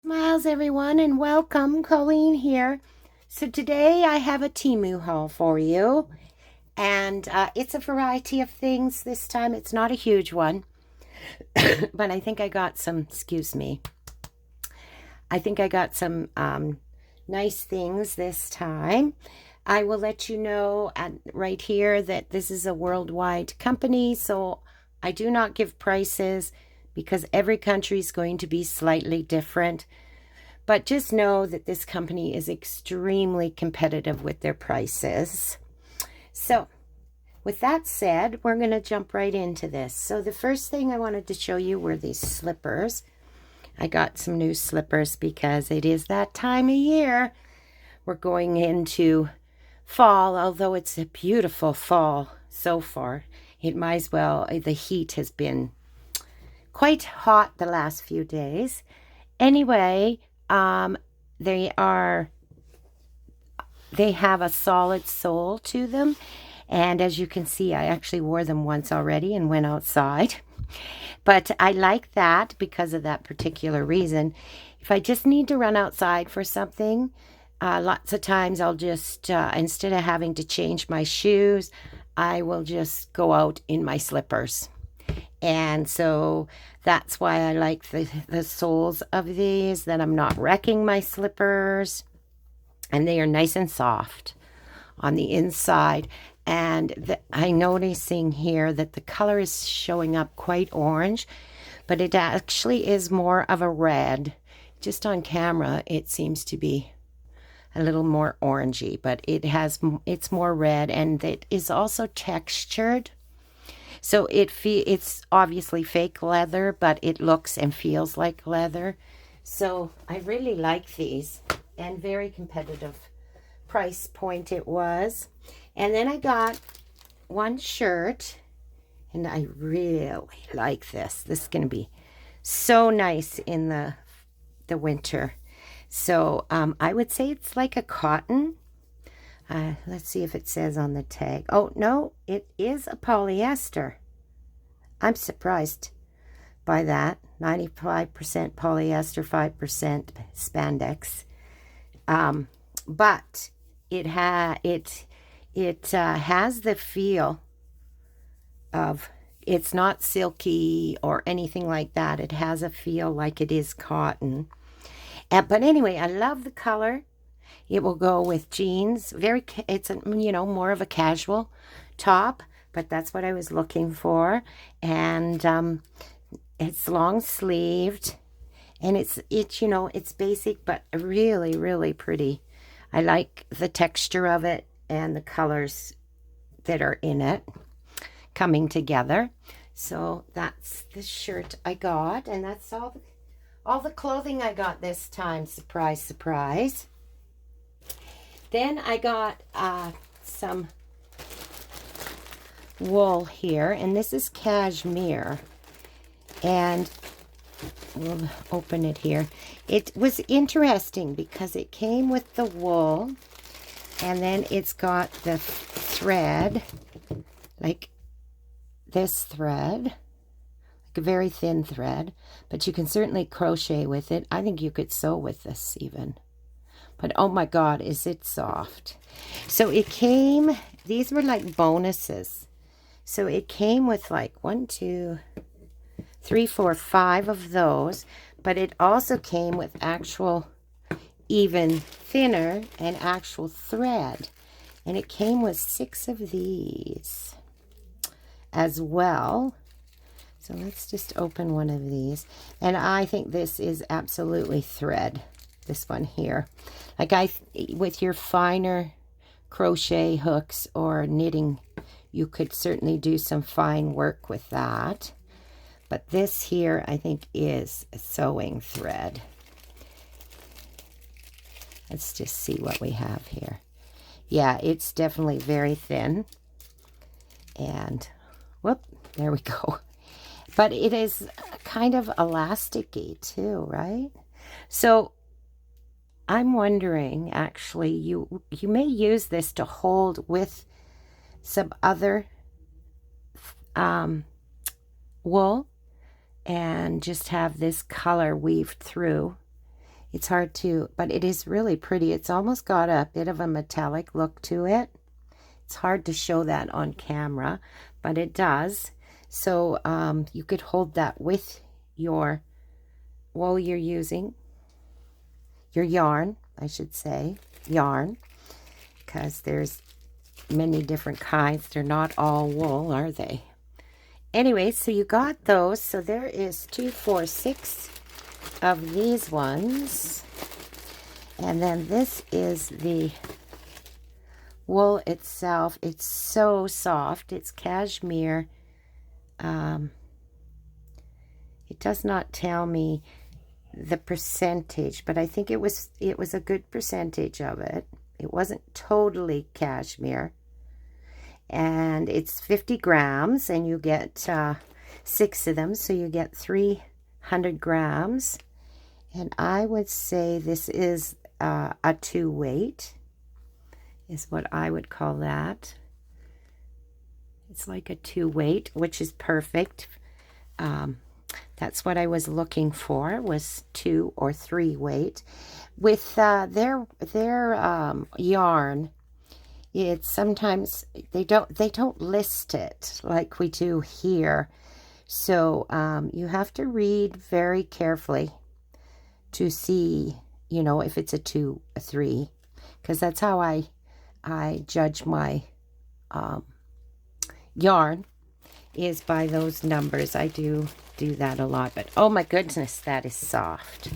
Smiles everyone and welcome. Colleen here. So today I have a Temu haul for you, and it's a variety of things. This time it's not a huge one, but I think I got some, excuse me, I think I got some nice things this time. I will let you know right here that this is a worldwide company, so I do not give prices because every country is going to be slightly different. But just know that this company is extremely competitive with their prices. So, with that said, we're going to jump right into this. So, the first thing I wanted to show you were these slippers. I got some new slippers because it is that time of year. We're going into fall, although it's a beautiful fall so far. It might as well, the heat has been quite hot the last few days. Anyway, they have a solid sole to them, and as you can see, I actually wore them once already and went outside. But I like that because of that particular reason. If I just need to run outside for something, lots of times I'll just instead of having to change my shoes, I will just go out in my slippers. And so that's why I like the soles of these, that I'm not wrecking my slippers. And they are nice and soft on the inside. And I'm noticing here that the color is showing up quite orange, but it actually is more of a red. Just on camera, it seems to be a little more orangey, but it's more red, and it is also textured. So it's obviously fake leather, but it looks and feels like leather. So I really like these, and very competitive price point it was. And then I got one shirt, and I really like this. This is going to be so nice in the winter. So I would say it's like a cotton. Let's see if it says on the tag. Oh, no, it is a polyester. I'm surprised by that. 95% polyester, 5% spandex. But it has the feel of, it's not silky or anything like that. It has a feel like it is cotton. But anyway, I love the color. It will go with jeans. It's more of a casual top, but that's what I was looking for. And it's long sleeved, and it's basic, but really, really pretty. I like the texture of it and the colors that are in it coming together. So that's the shirt I got, and that's all the clothing I got this time. Surprise, surprise. Then I got some wool here, and this is cashmere, and we'll open it here. It was interesting because it came with the wool, and then it's got the thread, like this thread, like a very thin thread, but you can certainly crochet with it. I think you could sew with this even. But oh my God, is it soft. So these were like bonuses. So it came with like 1, 2, 3, 4, 5 of those. But it also came with actual even thinner and actual thread. And it came with 6 of these as well. So let's just open one of these. And I think this is absolutely thread. This one here, like with your finer crochet hooks or knitting, you could certainly do some fine work with that. But this here, I think, is a sewing thread. Let's just see what we have here. Yeah, it's definitely very thin. And whoop, there we go. But it is kind of elasticy too, right? So I'm wondering, actually, you may use this to hold with some other wool and just have this color weaved through. It's hard to, but it is really pretty. It's almost got a bit of a metallic look to it. It's hard to show that on camera, but it does. So you could hold that with your, while you're using your yarn, I should say, yarn, because there's many different kinds. They're not all wool, are they? Anyway, so you got those. So there is 2, 4, 6 of these ones. And then this is the wool itself. It's so soft. It's cashmere. It does not tell me the percentage, but I think it was a good percentage of it. It wasn't totally cashmere. And it's 50 grams, and you get 6 of them, so you get 300 grams. And I would say this is a 2 weight, is what I would call that. It's like a 2 weight, which is perfect. That's what I was looking for, was 2 or 3 weight. With their yarn, it's sometimes they don't list it like we do here. So you have to read very carefully to see, you know, if it's a 2, a 3, because that's how I judge my yarn, is by those numbers. I do that a lot, but oh my goodness, that is soft,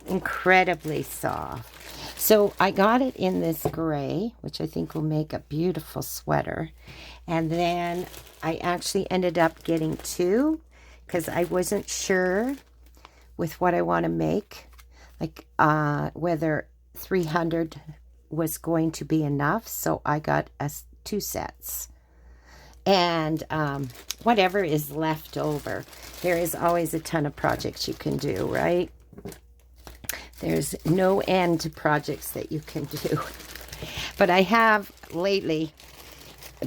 incredibly soft. So I got it in this gray, which I think will make a beautiful sweater. And then I actually ended up getting 2 because I wasn't sure with what I want to make, like whether 300 was going to be enough. So I got 2 sets. And whatever is left over, there is always a ton of projects you can do, right? There's no end to projects that you can do. But I have lately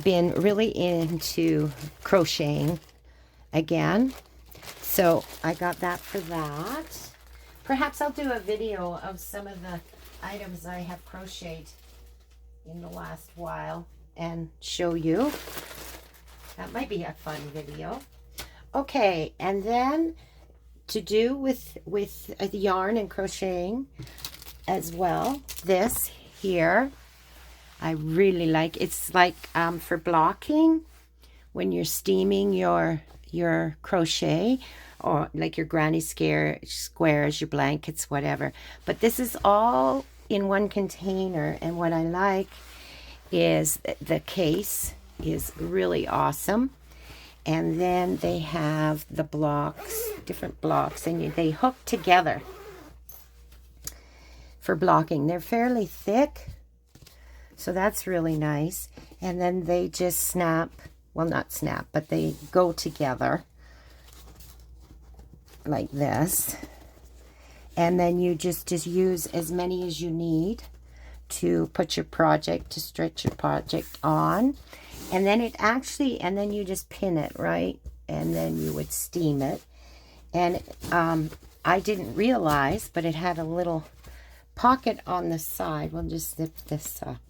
been really into crocheting again. So I got that for that. Perhaps I'll do a video of some of the items I have crocheted in the last while and show you. That might be a fun video. Okay, and then to do with yarn and crocheting as well, this here I really like. It's like for blocking when you're steaming your crochet, or like your granny squares, your blankets, whatever. But this is all in one container, and what I like is the case is really awesome. And then they have the blocks, different blocks, and they hook together for blocking. They're fairly thick, so that's really nice. And then they just snap, well, not snap, but they go together like this. And then you just use as many as you need to put your project, to stretch your project on. And then it actually, and then you just pin it, right? And then you would steam it. And I didn't realize, but it had a little pocket on the side. We'll just zip this up,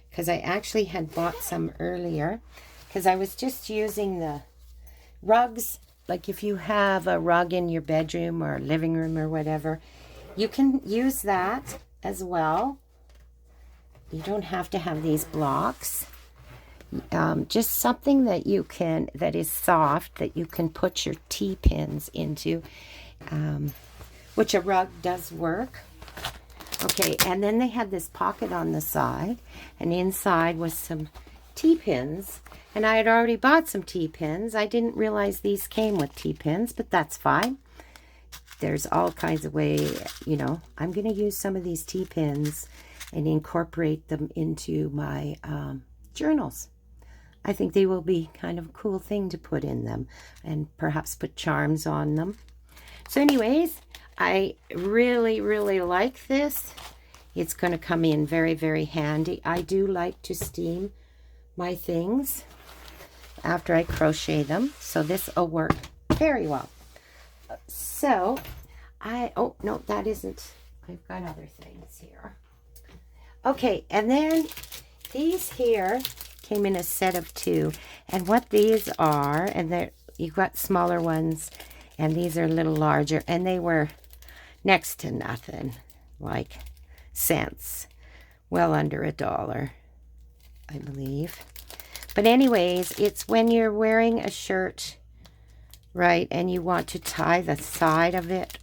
because I actually had bought some earlier, because I was just using the rugs. Like if you have a rug in your bedroom or living room or whatever, you can use that as well. You don't have to have these blocks. Just something that you can, that is soft, that you can put your T-pins into, which a rug does work. Okay, and then they had this pocket on the side, and inside was some T-pins. And I had already bought some T-pins. I didn't realize these came with T-pins, but that's fine. There's all kinds of ways, you know. I'm going to use some of these T-pins and incorporate them into my journals. I think they will be kind of a cool thing to put in them, and perhaps put charms on them. So anyways, I really, really like this. It's going to come in very, very handy. I do like to steam my things after I crochet them, so this will work very well. So Oh, no, that isn't. I've got other things here. Okay, and then these here came in a set of 2. And what these are, and you've got smaller ones, and these are a little larger, and they were next to nothing, like cents. Well under $1, I believe. But anyways, it's when you're wearing a shirt, right, and you want to tie the side of it.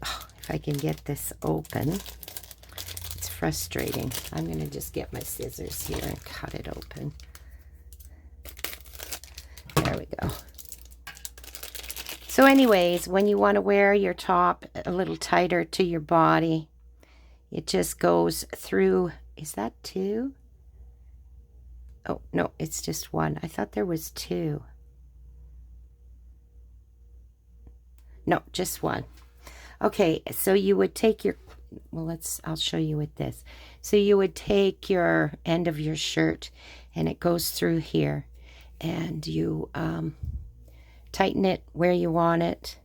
Oh, if I can get this open. It's frustrating. I'm going to just get my scissors here and cut it open. There we go. So anyways, when you want to wear your top a little tighter to your body, it just goes through. Is that 2? Oh, no, it's just 1. I thought there was 2. No, just 1. Okay, so you would take your, well, I'll show you with this. So you would take your end of your shirt, and it goes through here, and you tighten it where you want it,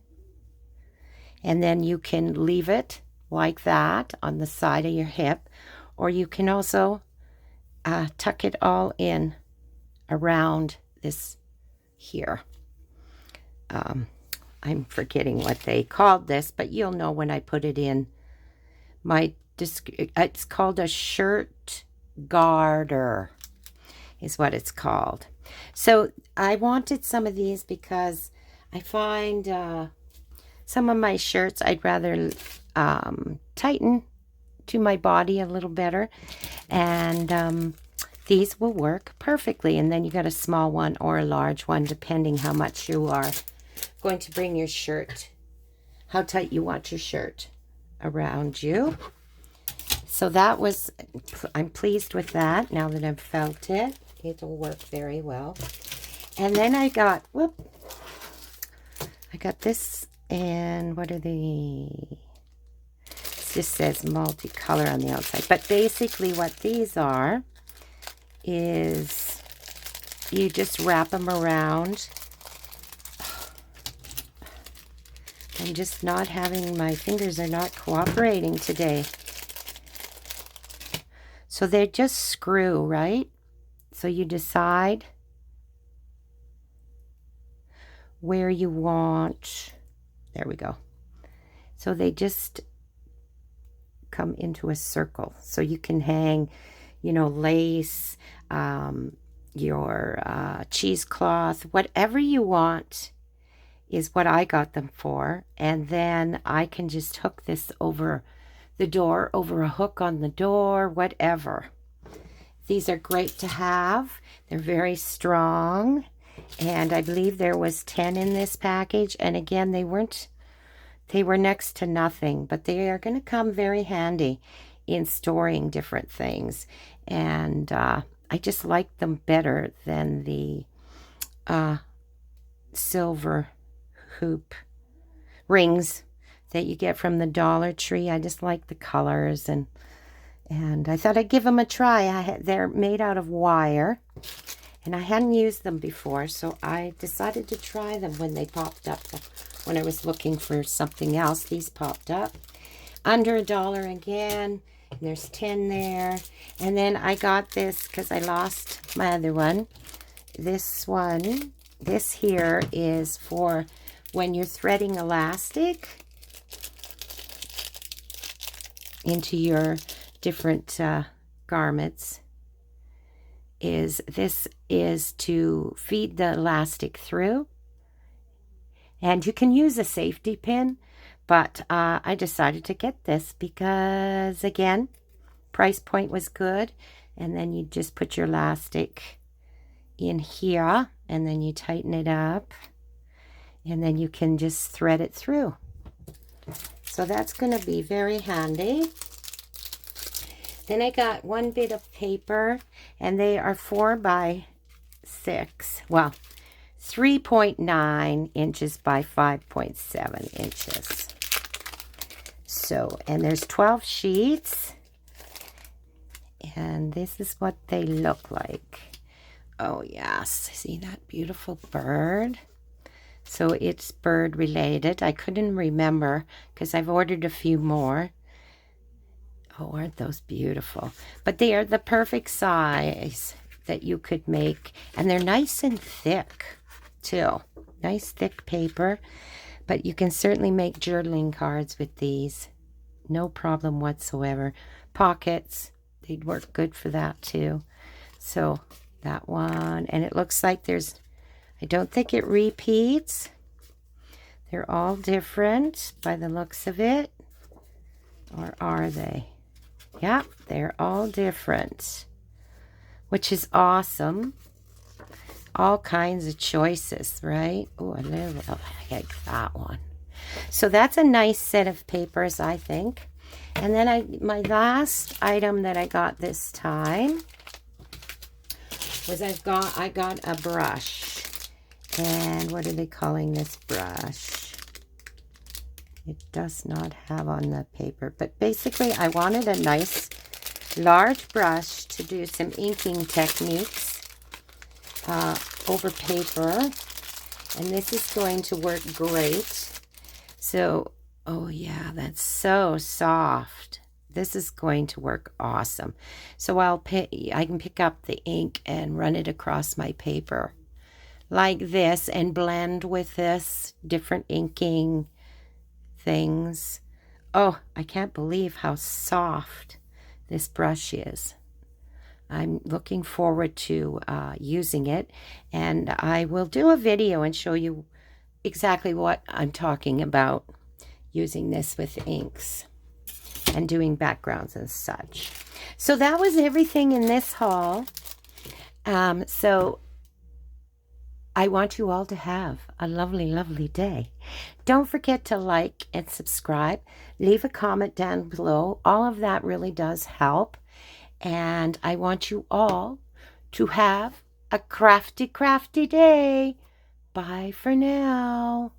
and then you can leave it like that on the side of your hip, or you can also tuck it all in around this here. I'm forgetting what they called this, but you'll know when I put it in my it's called a shirt garter is what it's called. So I wanted some of these because I find some of my shirts I'd rather tighten to my body a little better, and these will work perfectly. And then you got a small one or a large one, depending how much you are going to bring your shirt, how tight you want your shirt around you. So that was, I'm pleased with that. Now that I've felt it, it'll work very well. And then I got this, and what are they? It just says multicolor on the outside. But basically what these are is you just wrap them around. I'm just not having, my fingers are not cooperating today. So they just screw, right? So you decide where you want, there we go. So they just come into a circle. So you can hang, you know, lace, your cheesecloth, whatever you want is what I got them for. And then I can just hook this over the door, over a hook on the door, whatever. These are great to have. They're very strong. And I believe there was 10 in this package. And again, they were next to nothing, but they are going to come very handy in storing different things. And I just like them better than the silver hoop rings that you get from the Dollar Tree. I just like the colors, and I thought I'd give them a try. They're made out of wire, and I hadn't used them before, so I decided to try them when they popped up. When I was looking for something else, these popped up. Under $1 again. And there's 10 there. And then I got this because I lost my other one. This one, this here is for when you're threading elastic into your different garments. This is to feed the elastic through. And you can use a safety pin, but I decided to get this because, again, price point was good. And then you just put your elastic in here, and then you tighten it up, and then you can just thread it through. So that's going to be very handy. Then I got one bit of paper, and they are 4 by 6. Well, 3.9 inches by 5.7 inches. So, and there's 12 sheets. And this is what they look like. Oh, yes. See that beautiful bird? So it's bird related. I couldn't remember because I've ordered a few more. Oh, aren't those beautiful? But they are the perfect size that you could make. And they're nice and thick, too. Nice thick paper. But you can certainly make journaling cards with these. No problem whatsoever. Pockets, they'd work good for that, too. So, that one. And it looks like there's... I don't think it repeats. They're all different by the looks of it. Or are they? Yeah, they're all different, which is awesome. All kinds of choices, right? Oh, I like that one. So that's a nice set of papers, I think. And then my last item that I got this time was I got a brush. And what are they calling this brush? It does not have on the paper, but basically I wanted a nice large brush to do some inking techniques over paper, and this is going to work great. So, oh yeah, that's so soft. This is going to work awesome. So I can pick up the ink and run it across my paper like this and blend with this different inking things. Oh, I can't believe how soft this brush is. I'm looking forward to using it, and I will do a video and show you exactly what I'm talking about using this with inks and doing backgrounds and such. So that was everything in this haul. So I want you all to have a lovely, lovely day. Don't forget to like and subscribe. Leave a comment down below. All of that really does help. And I want you all to have a crafty, crafty day. Bye for now.